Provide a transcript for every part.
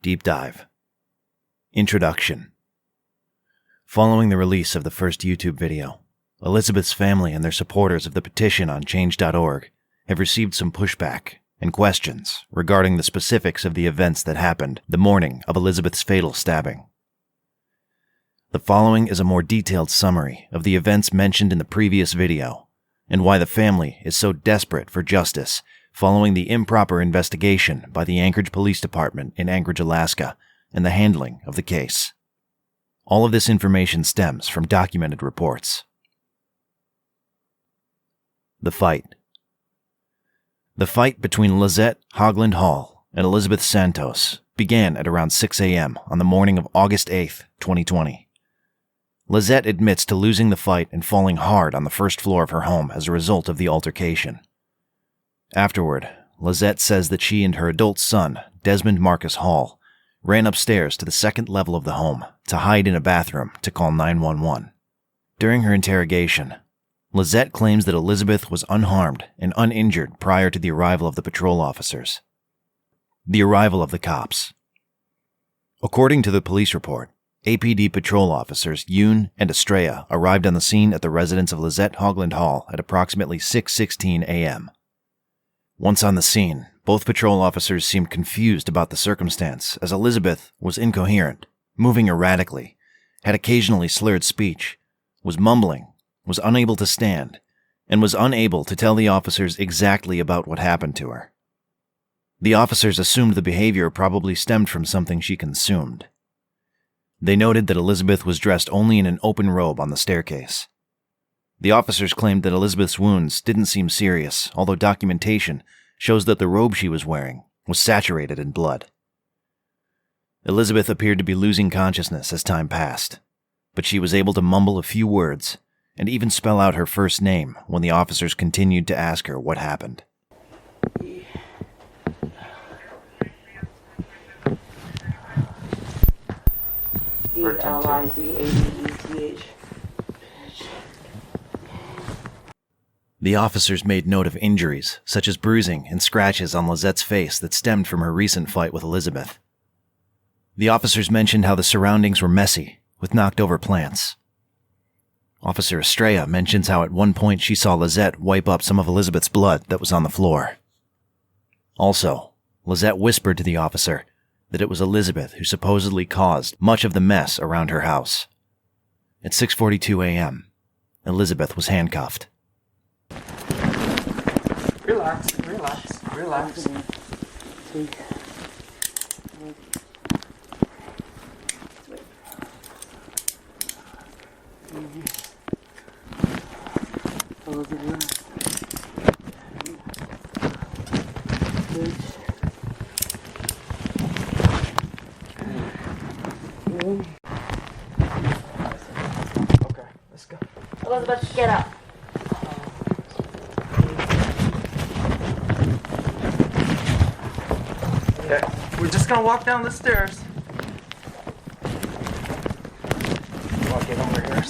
Deep Dive. Introduction. Following the release of the first YouTube video, Elizabeth's family and their supporters of the petition on change.org have received some pushback and questions regarding the specifics of the events that happened the morning of Elizabeth's fatal stabbing. The following is a more detailed summary of the events mentioned in the previous video and why the family is so desperate for justice following the improper investigation by the Anchorage Police Department in Anchorage, Alaska, and the handling of the case. All of this information stems from documented reports. The fight. The fight between Lazette Hoglund-Hall and Elizabeth Santos began at around 6 a.m. on the morning of August 8, 2020. Lazette admits to losing the fight and falling hard on the first floor of her home as a result of the altercation. Afterward, Lazette says that she and her adult son, Desmond Marcus Hall, ran upstairs to the second level of the home to hide in a bathroom to call 911. During her interrogation, Lazette claims that Elizabeth was unharmed and uninjured prior to the arrival of the patrol officers. The arrival of the cops. According to the police report, APD patrol officers Yoon and Estrella arrived on the scene at the residence of Lazette Hoglund-Hall at approximately 6:16 a.m. Once on the scene, both patrol officers seemed confused about the circumstance as Elizabeth was incoherent, moving erratically, had occasionally slurred speech, was mumbling, was unable to stand, and was unable to tell the officers exactly about what happened to her. The officers assumed the behavior probably stemmed from something she consumed. They noted that Elizabeth was dressed only in an open robe on the staircase. The officers claimed that Elizabeth's wounds didn't seem serious, although documentation shows that the robe she was wearing was saturated in blood. Elizabeth appeared to be losing consciousness as time passed, but she was able to mumble a few words and even spell out her first name when the officers continued to ask her what happened. Elizabeth. The officers made note of injuries, such as bruising and scratches on Lizette's face that stemmed from her recent fight with Elizabeth. The officers mentioned how the surroundings were messy, with knocked-over plants. Officer Estrella mentions how at one point she saw Lazette wipe up some of Elizabeth's blood that was on the floor. Also, Lazette whispered to the officer that it was Elizabeth who supposedly caused much of the mess around her house. At 6:42 a.m., Elizabeth was handcuffed. Relax. Okay, let's go. Elizabeth, get up. Okay, we're just gonna walk down the stairs. Walk it over here.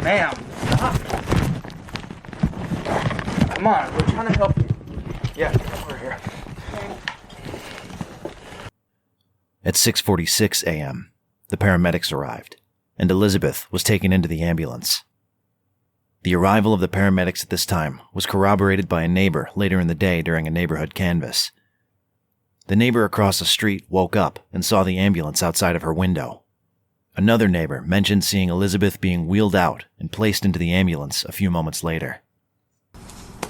Ma'am, stop. Come on, we're trying to help you. Yeah, come over here. At 6:46 a.m., the paramedics arrived, and Elizabeth was taken into the ambulance. The arrival of the paramedics at this time was corroborated by a neighbor later in the day during a neighborhood canvass. The neighbor across the street woke up and saw the ambulance outside of her window. Another neighbor mentioned seeing Elizabeth being wheeled out and placed into the ambulance a few moments later.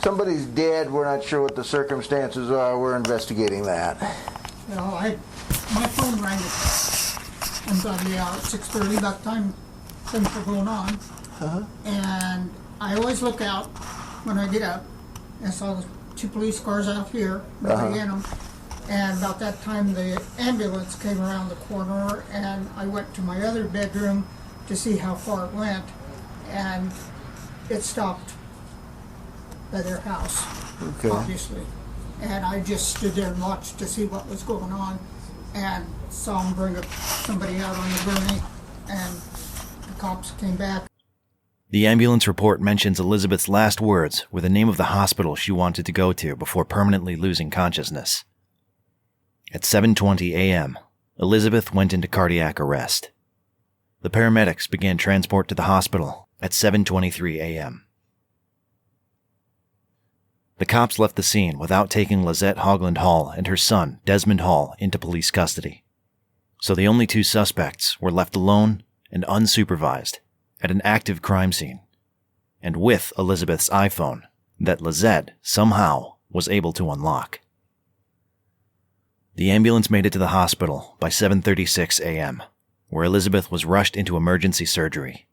Somebody's dead. We're not sure what the circumstances are. We're investigating that. Well, my phone rang ungodly hour at 6:30. That time things were going on. And I always look out when I get up and saw the two police cars out here, nobody in them. And about that time the ambulance came around the corner and I went to my other bedroom to see how far it went, and it stopped by their house, obviously. And I just stood there and watched to see what was going on and saw them bring somebody out on the gurney, and the cops came back. The ambulance report mentions Elizabeth's last words were the name of the hospital she wanted to go to before permanently losing consciousness. At 7:20 a.m., Elizabeth went into cardiac arrest. The paramedics began transport to the hospital at 7:23 a.m. The cops left the scene without taking Lazette Hoglund-Hall and her son, Desmond Hall, into police custody. So the only two suspects were left alone and unsupervised at an active crime scene, and with Elizabeth's iPhone that Lazette somehow was able to unlock. The ambulance made it to the hospital by 7:36 a.m., where Elizabeth was rushed into emergency surgery.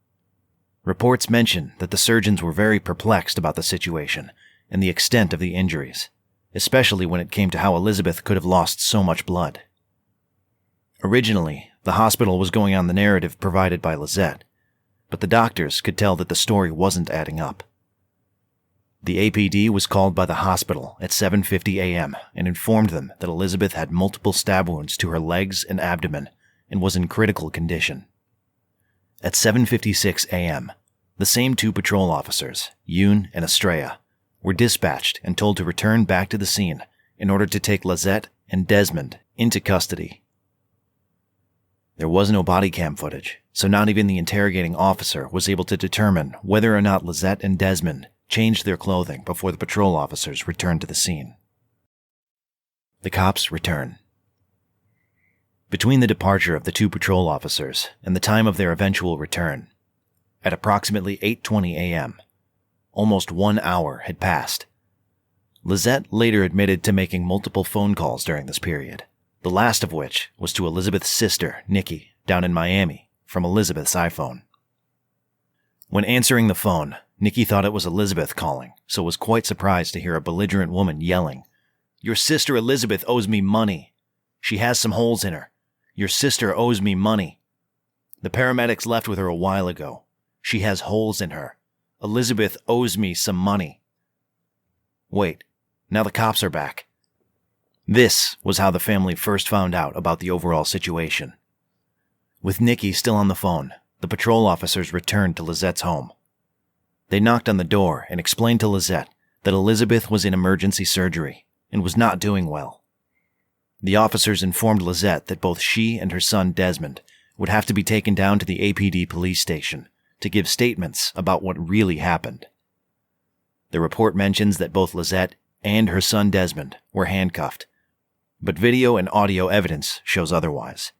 Reports mention that the surgeons were very perplexed about the situation and the extent of the injuries, especially when it came to how Elizabeth could have lost so much blood. Originally, the hospital was going on the narrative provided by Lazette, but the doctors could tell that the story wasn't adding up. The APD was called by the hospital at 7:50 a.m. and informed them that Elizabeth had multiple stab wounds to her legs and abdomen and was in critical condition. At 7:56 a.m., the same two patrol officers, Yoon and Estrella, were dispatched and told to return back to the scene in order to take Lazette and Desmond into custody. There was no body cam footage, so not even the interrogating officer was able to determine whether or not Lazette and Desmond changed their clothing before the patrol officers returned to the scene. The cops return. Between the departure of the two patrol officers and the time of their eventual return, at approximately 8:20 a.m., almost 1 hour had passed. Lazette later admitted to making multiple phone calls during this period, the last of which was to Elizabeth's sister, Nikki, down in Miami, from Elizabeth's iPhone. When answering the phone, Nikki thought it was Elizabeth calling, so was quite surprised to hear a belligerent woman yelling, "Your sister Elizabeth owes me money. She has some holes in her. Your sister owes me money. The paramedics left with her a while ago. She has holes in her. Elizabeth owes me some money." Wait, now the cops are back. This was how the family first found out about the overall situation. With Nikki still on the phone, the patrol officers returned to Lizette's home. They knocked on the door and explained to Lazette that Elizabeth was in emergency surgery and was not doing well. The officers informed Lazette that both she and her son Desmond would have to be taken down to the APD police station to give statements about what really happened. The report mentions that both Lazette and her son Desmond were handcuffed, but video and audio evidence shows otherwise.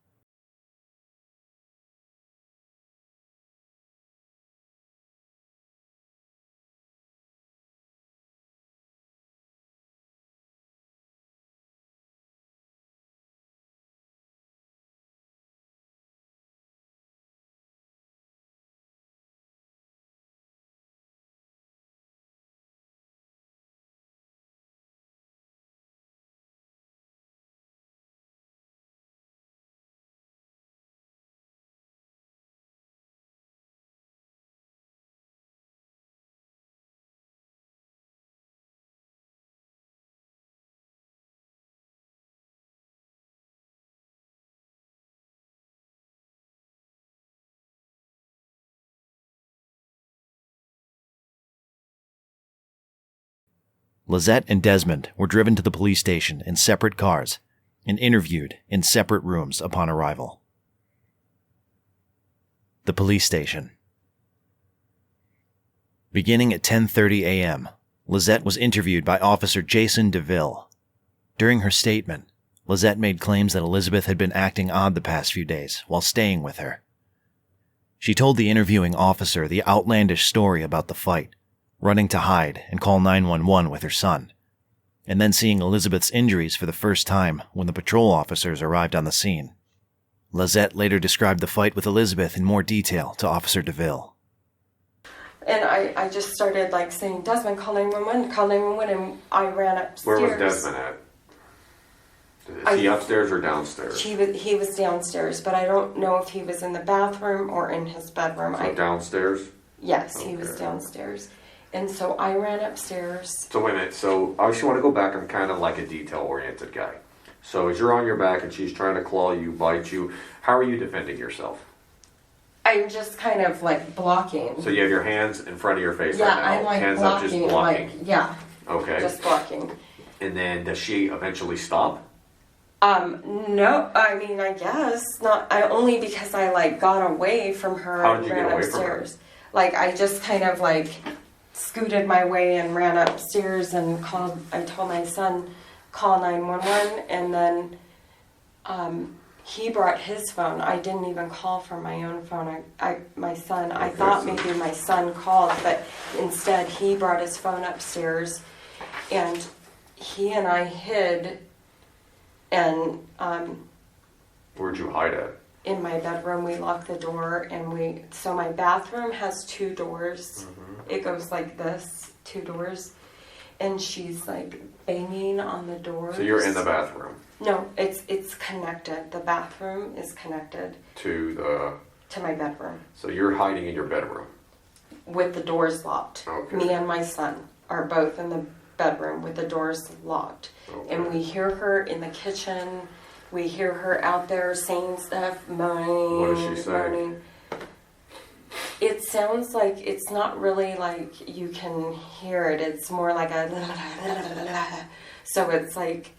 Lazette and Desmond were driven to the police station in separate cars and interviewed in separate rooms upon arrival. The police station. Beginning at 10:30 a.m., Lazette was interviewed by Officer Jason DeVille. During her statement, Lazette made claims that Elizabeth had been acting odd the past few days while staying with her. She told the interviewing officer the outlandish story about the fight, running to hide and call 911 with her son, and then seeing Elizabeth's injuries for the first time when the patrol officers arrived on the scene. Lazette later described the fight with Elizabeth in more detail to Officer DeVille. And I just started saying, "Desmond, call 911, and I ran upstairs. Where was Desmond at? Is he upstairs or downstairs? He was downstairs, but I don't know if he was in the bathroom or in his bedroom. So downstairs? Yes, Okay. he was downstairs. And so I ran upstairs. So wait a minute, so I just want to go back. I'm kind of like a detail-oriented guy. So as you're on your back and she's trying to claw you, bite you, how are you defending yourself? I'm just kind of like blocking. So you have your hands in front of your face Yeah, right now. I'm like hands blocking, up, just blocking. like, yeah, Okay. just blocking. And then does she eventually stop? No, I mean, I guess not. Only because I like got away from her How and did you ran get away from her? upstairs. Like, I just kind of like scooted my way and ran upstairs and I told my son, call 911, and then, he brought his phone. I didn't even call from my own phone. My son, I Okay, thought so- maybe my son called, but instead he brought his phone upstairs, and he and I hid, and Where'd you hide at? in my bedroom we locked the door, and so my bathroom has 2 doors. It goes like this, 2 doors, and she's like banging on the doors. So you're in the bathroom No, it's connected. The bathroom is connected to my bedroom so you're hiding in your bedroom. with the doors locked. Okay. Me and my son are both in the bedroom with the doors locked. Okay. And we hear her in the kitchen. We hear her out there saying stuff, moaning. What does she say? Moaning. It sounds like it's not really like you can hear it. It's more like a so it's like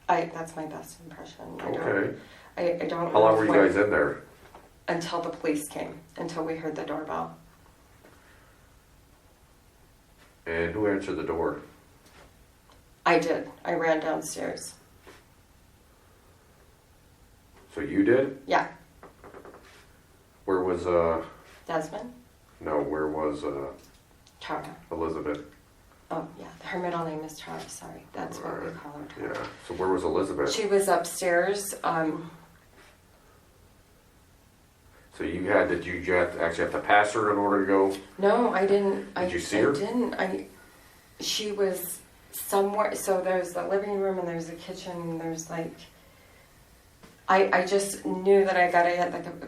that's my best impression. Okay. I don't How long know were you what- guys in there? until the police came, until we heard the doorbell. And who answered the door? I did. I ran downstairs. So you did? Yeah. Where was Desmond? where was Tara. Elizabeth? Oh, yeah. Her middle name is Tara. Sorry. That's what we Alright. call her, Tara. Yeah. So where was Elizabeth? She was upstairs. So you did you actually have to pass her in order to go? No, I didn't. Did you see her? I didn't. She was somewhere. So there's the living room and there's the kitchen and there's like. I just knew that I got to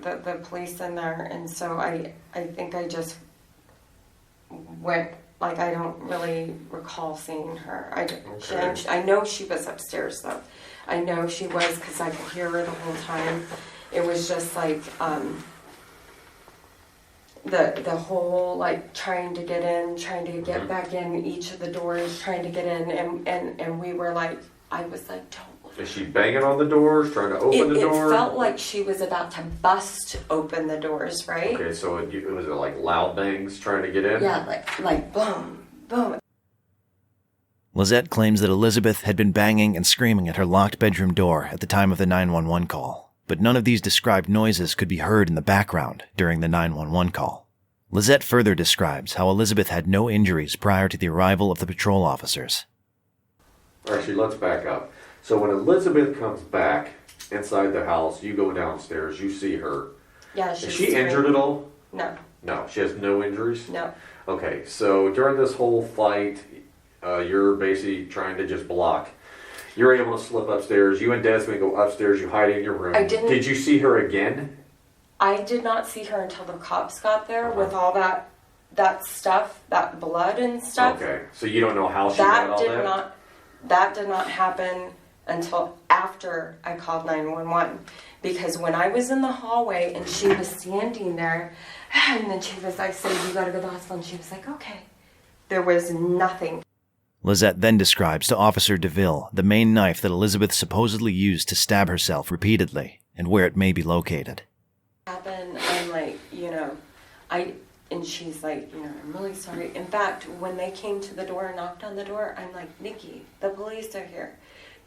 get the police in there, and so I think I just went. Like, I don't really recall seeing her. Okay. I know she was upstairs though. I know she was because I could hear her the whole time. It was just like the whole like trying to get in, trying to get back in each of the doors, trying to get in, and we were like, I was like, don't. Is she banging on the doors, trying to open the door? It felt like she was about to bust open the doors, right? Okay, so it was like loud bangs trying to get in? Yeah, like boom, boom. Lazette claims that Elizabeth had been banging and screaming at her locked bedroom door at the time of the 911 call, but none of these described noises could be heard in the background during the 911 call. Lazette further describes how Elizabeth had no injuries prior to the arrival of the patrol officers. Actually, let's back up. So when Elizabeth comes back inside the house, you go downstairs, you see her. Yeah, Is she injured at all? No, No, she has no injuries? no. Okay, so during this whole fight, you're basically trying to just block. You're able to slip upstairs. You and Desmond go upstairs. You hide in your room. I didn't- Did you see her again? I did not see her until the cops got there with all that stuff, that blood and stuff. Okay, so you don't know how she got all that? That did not happen until after I called 911, because when I was in the hallway and she was standing there, and then I said, you gotta go to the hospital, and she was like, okay. There was nothing. Lazette then describes to Officer DeVille the main knife that Elizabeth supposedly used to stab herself repeatedly and where it may be located. Happened, I'm like, and she's like, I'm really sorry. In fact, when they came to the door and knocked on the door, I'm like, Nikki, the police are here.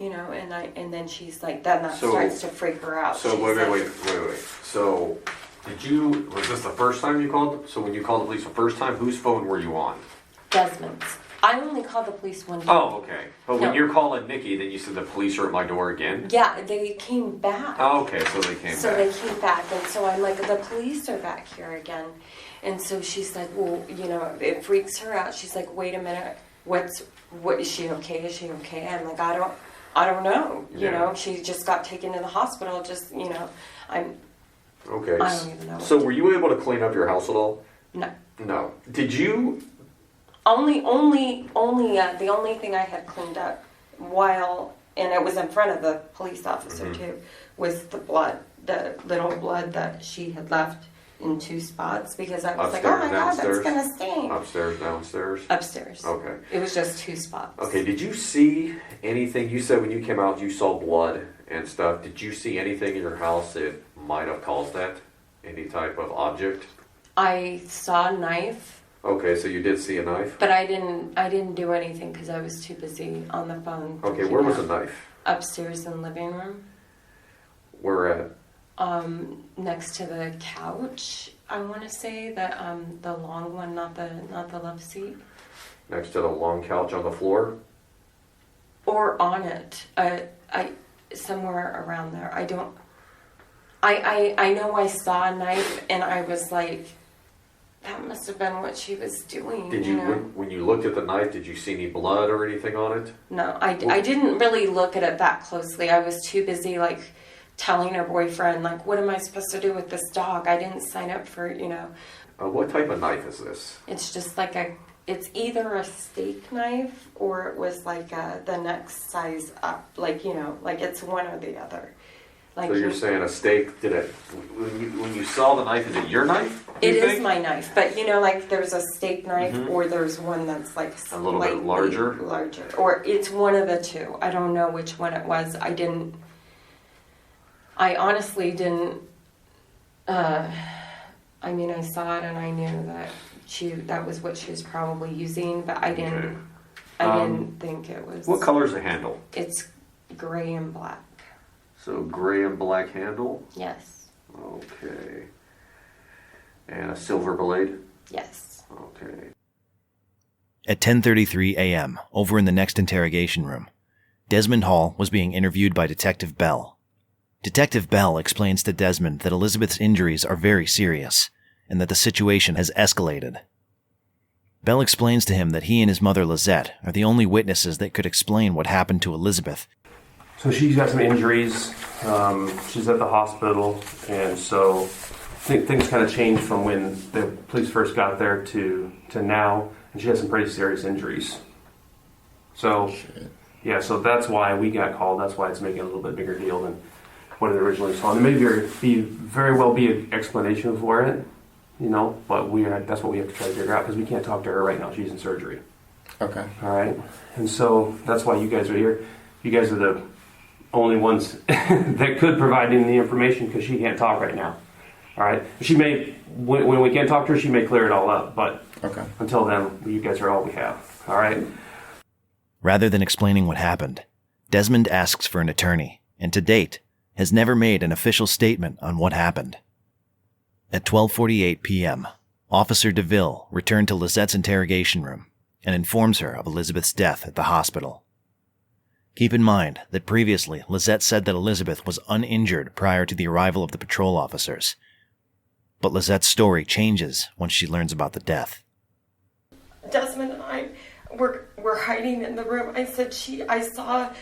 And then she's like, then that starts to freak her out. So She's wait. like, So was this the first time you called? So when you called the police the first time, whose phone were you on? Desmond's. I only called the police one time. Oh, okay. But when No. you're calling Nikki, then you said the police are at my door again? Yeah, they came back. Oh, okay, so they came So back. they came back, and so I'm like, the police are back here again. And so she's like, well, it freaks her out. She's like, wait a minute, what is she okay? Is she okay? I'm like, I don't know. Yeah. She just got taken to the hospital. Just, I'm Okay. I don't even know So what were you able to clean up your house at all? no. No. Did you? Only the only thing I had cleaned up while and it was in front of the police officer too, was the blood, the little blood that she had left in 2 spots, because I was like, oh my God, that's gonna stink. Upstairs, downstairs? Upstairs. Okay. It was just 2 spots. Okay, did you see anything? You said when you came out you saw blood and stuff. Did you see anything in your house that might have caused that? Any type of object? I saw a knife. Okay, so you did see a knife? But I didn't do anything because I was too busy on the phone. Okay, where was the knife? Upstairs in the living room. Where at? Next to the couch. I want to say that the long one, not the love seat. Next to the long couch on the floor? Or on it. I somewhere around there. I don't. I know I saw a knife and I was like, that must have been what she was doing. Did you, when you looked at the knife, did you see any blood or anything on it? No, I didn't really look at it that closely. I was too busy, like, telling her boyfriend, like, what am I supposed to do with this dog? I didn't sign up for, What type of knife is this? It's just like it's either a steak knife or it was like the next size up. Like, like it's one or the other. Like, so you're saying a steak, when you saw the knife, is it your knife? It is my knife, but like there's a steak knife or there's one that's like a little bit larger? Larger. Or it's one of the two. I don't know which one it was. I honestly didn't, I saw it and I knew that that was what she was probably using, but I didn't think it was. What color is the handle? It's gray and black. So gray and black handle? Yes. Okay. And a silver blade? Yes. Okay. At 10:33 a.m., over in the next interrogation room, Desmond Hall was being interviewed by Detective Bell. Detective Bell explains to Desmond that Elizabeth's injuries are very serious and that the situation has escalated. Bell explains to him that he and his mother Lazette are the only witnesses that could explain what happened to Elizabeth. So she's got some injuries. She's at the hospital, and so things kind of changed from when the police first got there to now, and she has some pretty serious injuries. So, yeah, so that's why we got called. That's why it's making a little bit bigger deal than what it originally saw. There may very well be an explanation for it, but that's what we have to try to figure out, because we can't talk to her right now. She's in surgery. Okay. All right? And so that's why you guys are here. You guys are the only ones that could provide any of the information, because she can't talk right now. All right? She may, when we can't talk to her, she may clear it all up, but until then, you guys are all we have. All right? Rather than explaining what happened, Desmond asks for an attorney, and to date, has never made an official statement on what happened. At 12:48 p.m., Officer DeVille returned to Lizette's interrogation room and informs her of Elizabeth's death at the hospital. Keep in mind that previously Lazette said that Elizabeth was uninjured prior to the arrival of the patrol officers. But Lizette's story changes once she learns about the death. Desmond and I were hiding in the room. I said I saw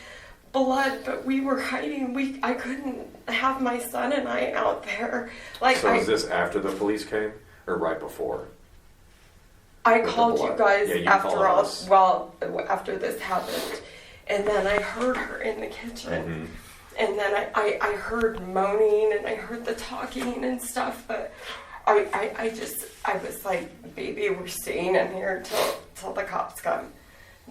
blood, but we were hiding. I couldn't have my son and I out there. So is this after the police came or right before? I called you guys after this happened. And then I heard her in the kitchen. And then I heard moaning and I heard the talking and stuff, but I was like, baby, we're staying in here till the cops come.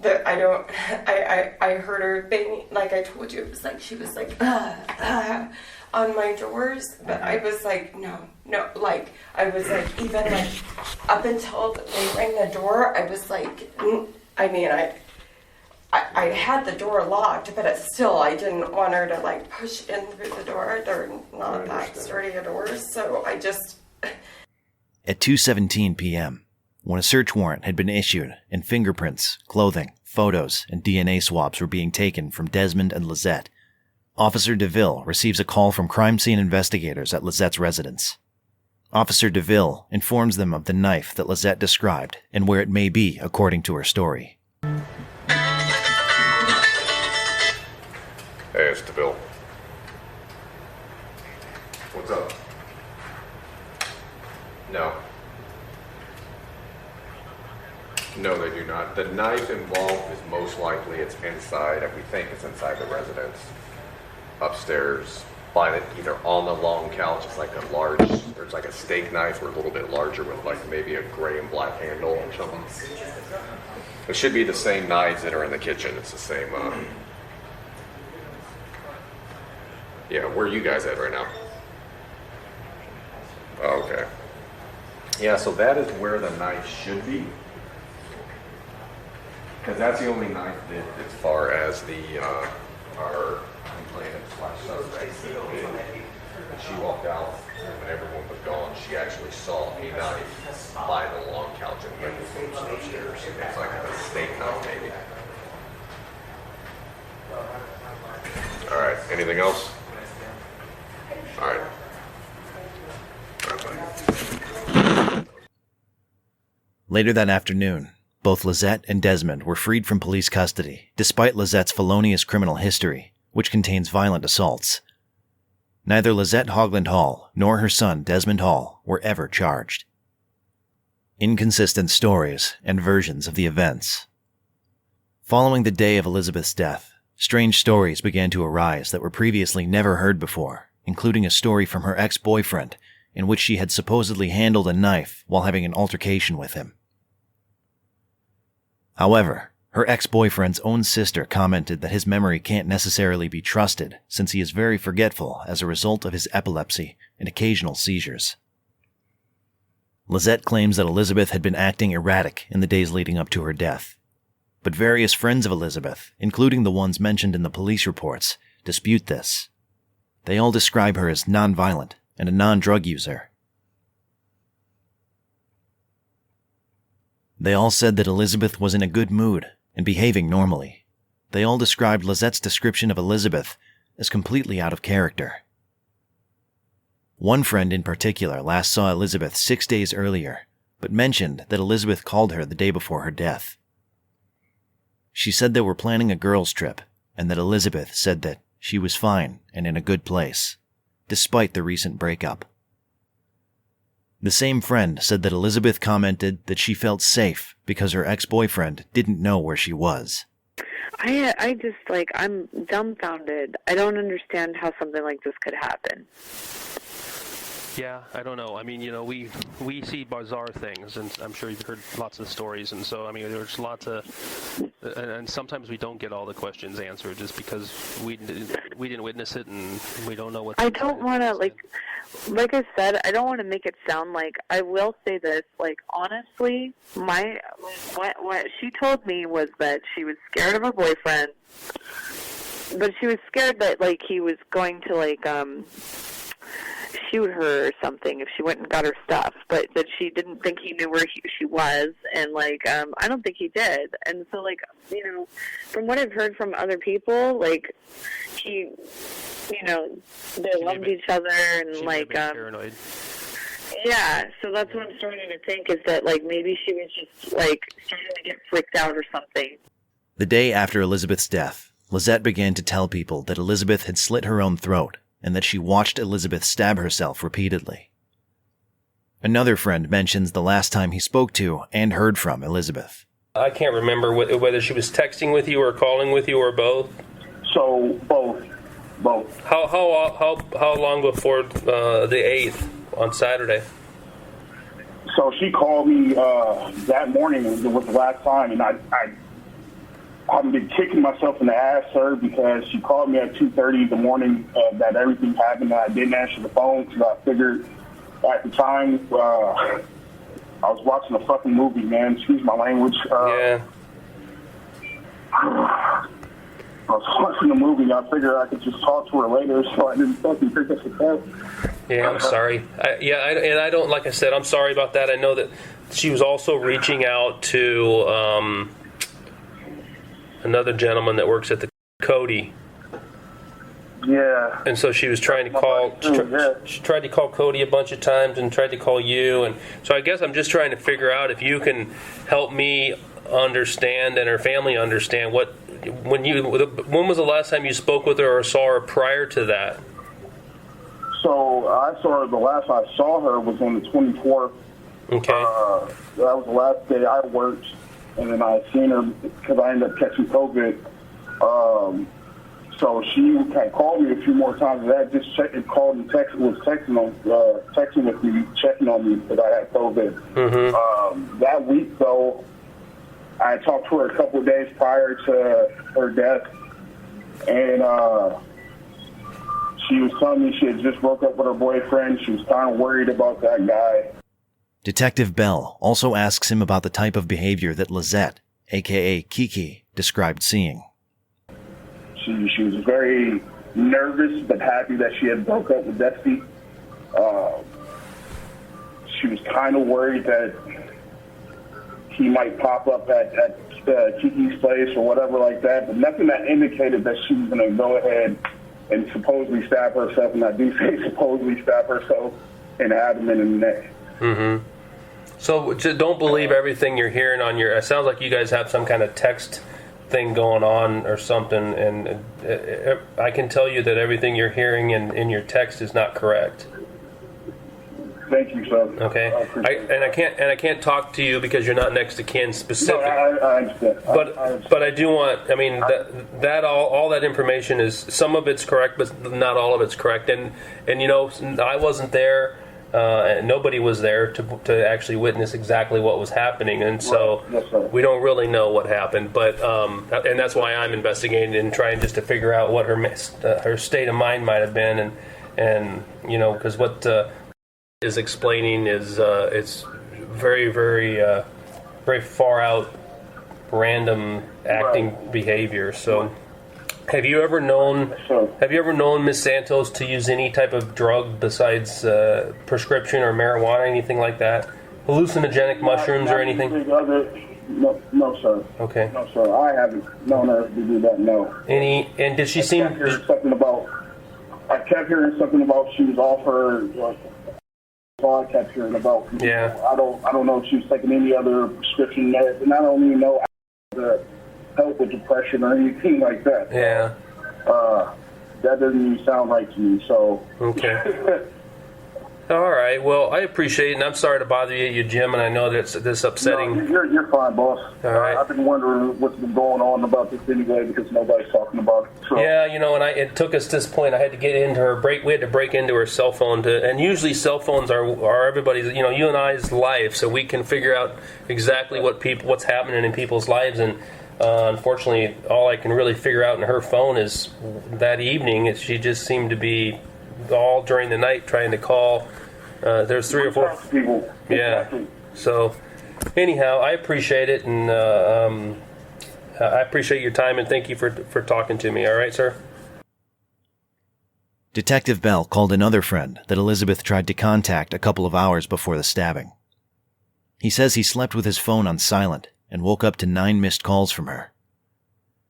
I heard her banging, like I told you, it was like, she was like, on my drawers, but I was like, no, like, I was like, even like, up until they rang the door, I was like, I had the door locked, but I didn't want her to like push in through the door. They're not that sturdy of doors, so I just... At 2:17 p.m., when a search warrant had been issued and fingerprints, clothing, photos, and DNA swabs were being taken from Desmond and Lazette, Officer DeVille receives a call from crime scene investigators at Lizette's residence. Officer DeVille informs them of the knife that Lazette described and where it may be according to her story. Hey, it's DeVille. What's up? No. No, they do not. The knife involved is most likely it's inside, we think it's inside the residence, upstairs, by either on the long couch. It's like a large, there's like a steak knife or a little bit larger with like maybe a gray and black handle or something. It should be the same knives that are in the kitchen. It's the same, yeah, where are you guys at right now? Oh, okay. Yeah, so that is where the knife should be. Because that's the only knife that, as far as the, our complainant / suspect, she walked out when everyone was gone. She actually saw a knife by the long couch and went upstairs. It's like a steak knife, maybe. All right, anything else? All right. Later that afternoon, both Lazette and Desmond were freed from police custody, despite Lizette's felonious criminal history, which contains violent assaults. Neither Lazette Hoglund-Hall nor her son Desmond Hall were ever charged. Inconsistent stories and versions of the events. Following the day of Elizabeth's death, strange stories began to arise that were previously never heard before, including a story from her ex-boyfriend in which she had supposedly handled a knife while having an altercation with him. However, her ex-boyfriend's own sister commented that his memory can't necessarily be trusted since he is very forgetful as a result of his epilepsy and occasional seizures. Lazette claims that Elizabeth had been acting erratic in the days leading up to her death, but various friends of Elizabeth, including the ones mentioned in the police reports, dispute this. They all describe her as nonviolent and a non-drug user. They all said that Elizabeth was in a good mood and behaving normally. They all described Lizette's description of Elizabeth as completely out of character. One friend in particular last saw Elizabeth 6 days earlier, but mentioned that Elizabeth called her the day before her death. She said they were planning a girls' trip, and that Elizabeth said that she was fine and in a good place, despite the recent breakup. The same friend said that Elizabeth commented that she felt safe because her ex-boyfriend didn't know where she was. I just, I'm dumbfounded. I don't understand how something like this could happen. Yeah, I don't know. I mean, we see bizarre things, and I'm sure you've heard lots of stories, and so, there's lots of, and sometimes we don't get all the questions answered just because we didn't witness it, and we don't know what. I don't want to, like I said, I don't want to make it sound like, I will say this, honestly, what she told me was that she was scared of her boyfriend, but she was scared that, he was going to, shoot her or something if she went and got her stuff, but that she didn't think he knew where she was, and I don't think he did. And so from what I've heard from other people, he, they loved each other, and paranoid. Yeah, so that's what I'm starting to think, is that maybe she was just starting to get freaked out or something. The day after Elizabeth's death, Lazette began to tell people that Elizabeth had slit her own throat and that she watched Elizabeth stab herself repeatedly. Another friend mentions the last time he spoke to and heard from Elizabeth. I can't remember whether she was texting with you or calling with you or both. So both. How long before the 8th on Saturday? So she called me that morning. It was the last time, and I've been kicking myself in the ass, sir, because she called me at 2:30 in the morning that everything happened, and I didn't answer the phone because I figured at the time I was watching a fucking movie, man. Excuse my language. Yeah. I was watching the movie. I figured I could just talk to her later, so I didn't fucking pick up the phone. Yeah, I'm sorry. I don't, like I said, I'm sorry about that. I know that she was also reaching out to another gentleman that works at the Cody. Yeah. And so she was trying to call. She tried to call Cody a bunch of times and tried to call you. And so I guess I'm just trying to figure out if you can help me understand and her family understand when was the last time you spoke with her or saw her prior to that? So I saw her. The last I saw her was on the 24th. Okay. That was the last day I worked. and then I seen her because I ended up catching COVID. So she had called me a few more times. That just called and texting with me, checking on me because I had COVID. That week, though, I talked to her a couple of days prior to her death, and she was telling me she had just broke up with her boyfriend. She was kind of worried about that guy. Detective Bell also asks him about the type of behavior that Lazette, aka Kiki, described seeing. She was very nervous but happy that she had broke up with Dusty. She was kind of worried that he might pop up at Kiki's place or whatever like that, but nothing that indicated that she was going to go ahead and supposedly stab herself, and I do say supposedly stab herself in the abdomen and the neck. So don't believe everything you're hearing on your... It sounds like you guys have some kind of text thing going on or something, and I can tell you that everything you're hearing in your text is not correct. Thank you, sir. Okay, I can't talk to you because you're not next to kin specific. No, I understand. But I do want. I mean, that all that information is, some of it's correct, but not all of it's correct. And you know, I wasn't there. And nobody was there to actually witness exactly what was happening, and so we don't really know what happened. But and that's why I'm investigating and trying just to figure out what her state of mind might have been, and you know, because what is explaining is it's very very far out, random acting behavior. So. Have you ever known Miss Santos to use any type of drug besides prescription or marijuana, anything like that? Hallucinogenic mushrooms or anything? No, sir. Okay. No, sir. I haven't known her to do that. No. And did she seem? I kept hearing something about she was off her. All I kept hearing about. Yeah. I don't know if she was taking any other prescription meds, and I don't even know the help with depression or anything like that. Yeah. That doesn't even sound right to me, so. Okay. All right. Well, I appreciate it, and I'm sorry to bother you, Jim, and I know that's this upsetting. No, you're fine, boss. All right. I've been wondering what's been going on about this anyway because nobody's talking about it. So. Yeah, you know, and it took us this point. I had to get into her we had to break into her cell phone and usually cell phones are everybody's, you know, you and I's life, so we can figure out exactly what's happening in people's lives. And unfortunately, all I can really figure out in her phone is that evening. She just seemed to be all during the night trying to call. There's 3 or 4 people. Yeah. So anyhow, I appreciate it, and I appreciate your time, and thank you for talking to me. All right, sir? Detective Bell called another friend that Elizabeth tried to contact a couple of hours before the stabbing. He says he slept with his phone on silent and woke up to 9 missed calls from her.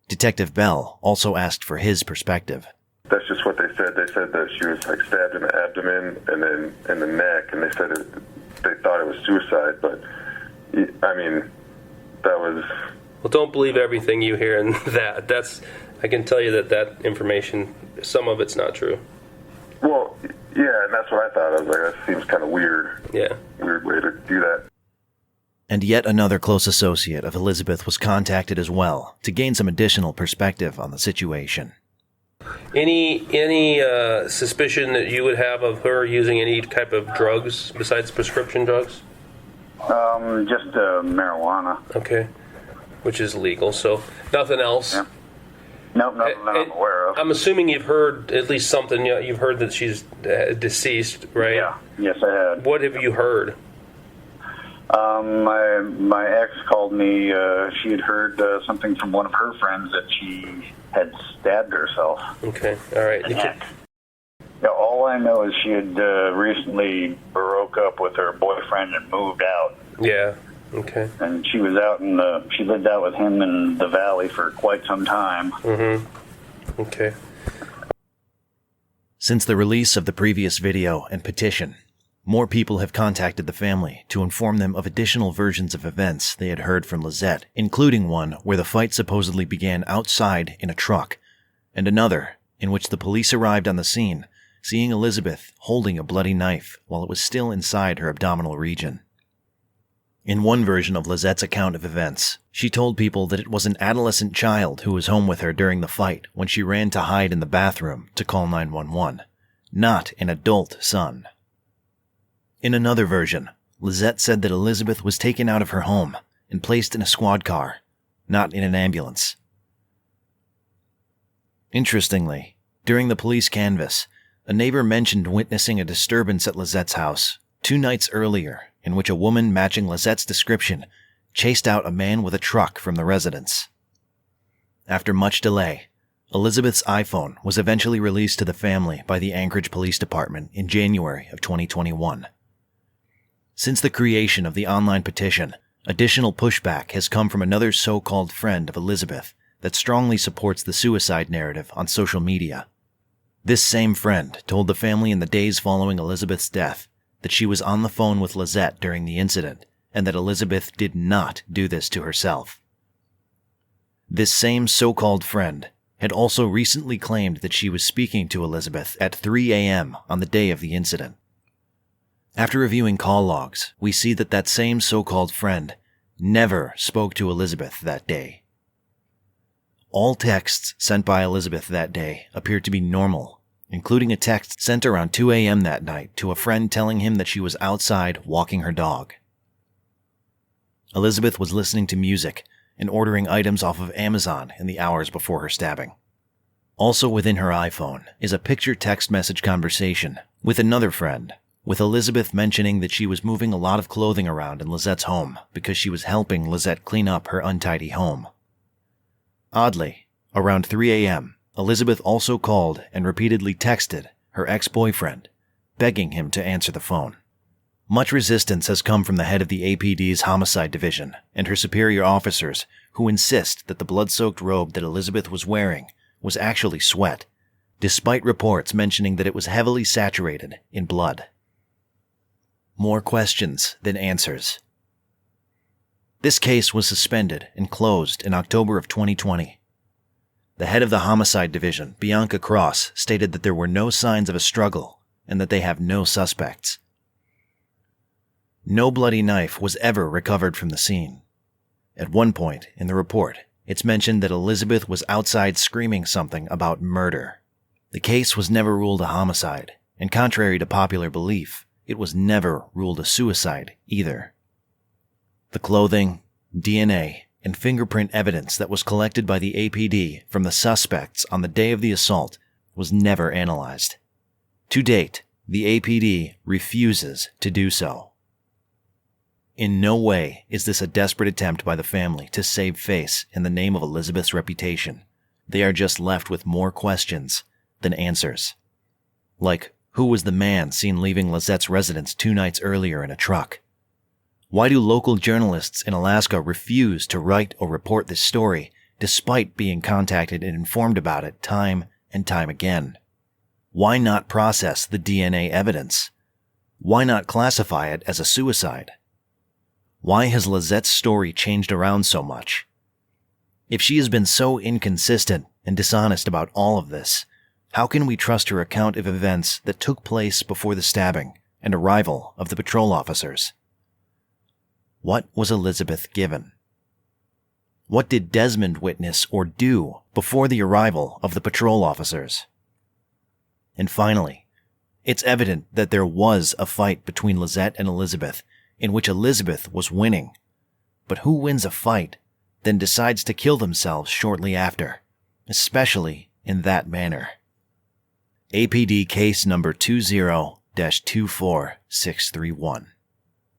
Detective Bell also asked for his perspective. That's just what they said. They said that she was like stabbed in the abdomen and then in the neck, and they said they thought it was suicide, but I mean, that was... Well, don't believe everything you hear in that. I can tell you that information, some of it's not true. Well, yeah, and that's what I thought. I was like, that seems kind of weird. Yeah. Weird way to do that. And yet another close associate of Elizabeth was contacted as well to gain some additional perspective on the situation. Any suspicion that you would have of her using any type of drugs besides prescription drugs? Just marijuana. Okay, which is legal, so nothing else? Yeah. Nope, nothing that I'm aware of. I'm assuming you've heard at least something. You've heard that she's deceased, right? Yeah, yes I had. What have you heard? My ex called me. She had heard something from one of her friends that she had stabbed herself. Okay, all right. Yeah, all I know is she had recently broke up with her boyfriend and moved out. Yeah. Okay. And she was she lived out with him in the valley for quite some time. Mm-hmm. Okay. Since the release of the previous video and petition, more people have contacted the family to inform them of additional versions of events they had heard from Lazette, including one where the fight supposedly began outside in a truck, and another in which the police arrived on the scene, seeing Elizabeth holding a bloody knife while it was still inside her abdominal region. In one version of Lizette's account of events, she told people that it was an adolescent child who was home with her during the fight when she ran to hide in the bathroom to call 911, not an adult son. In another version, Lazette said that Elizabeth was taken out of her home and placed in a squad car, not in an ambulance. Interestingly, during the police canvass, a neighbor mentioned witnessing a disturbance at Lizette's house 2 nights earlier in which a woman matching Lizette's description chased out a man with a truck from the residence. After much delay, Elizabeth's iPhone was eventually released to the family by the Anchorage Police Department in January of 2021. Since the creation of the online petition, additional pushback has come from another so-called friend of Elizabeth that strongly supports the suicide narrative on social media. This same friend told the family in the days following Elizabeth's death that she was on the phone with Lazette during the incident and that Elizabeth did not do this to herself. This same so-called friend had also recently claimed that she was speaking to Elizabeth at 3 a.m. on the day of the incident. After reviewing call logs, we see that that same so-called friend never spoke to Elizabeth that day. All texts sent by Elizabeth that day appeared to be normal, including a text sent around 2 a.m. that night to a friend telling him that she was outside walking her dog. Elizabeth was listening to music and ordering items off of Amazon in the hours before her stabbing. Also within her iPhone is a picture text message conversation with another friend, with Elizabeth mentioning that she was moving a lot of clothing around in Lizette's home because she was helping Lazette clean up her untidy home. Oddly, around 3 a.m., Elizabeth also called and repeatedly texted her ex-boyfriend, begging him to answer the phone. Much resistance has come from the head of the APD's Homicide Division and her superior officers who insist that the blood-soaked robe that Elizabeth was wearing was actually sweat, despite reports mentioning that it was heavily saturated in blood. More questions than answers. This case was suspended and closed in October of 2020. The head of the Homicide Division, Bianca Cross, stated that there were no signs of a struggle and that they have no suspects. No bloody knife was ever recovered from the scene. At one point in the report, it's mentioned that Elizabeth was outside screaming something about murder. The case was never ruled a homicide, and contrary to popular belief, it was never ruled a suicide either. The clothing, DNA, and fingerprint evidence that was collected by the APD from the suspects on the day of the assault was never analyzed. To date, the APD refuses to do so. In no way is this a desperate attempt by the family to save face in the name of Elizabeth's reputation. They are just left with more questions than answers. Like, who was the man seen leaving Lizette's residence 2 nights earlier in a truck? Why do local journalists in Alaska refuse to write or report this story, despite being contacted and informed about it time and time again? Why not process the DNA evidence? Why not classify it as a suicide? Why has Lizette's story changed around so much? If she has been so inconsistent and dishonest about all of this, how can we trust her account of events that took place before the stabbing and arrival of the patrol officers? What was Elizabeth given? What did Desmond witness or do before the arrival of the patrol officers? And finally, it's evident that there was a fight between Lazette and Elizabeth in which Elizabeth was winning. But who wins a fight, then decides to kill themselves shortly after, especially in that manner? APD case number 20-24631.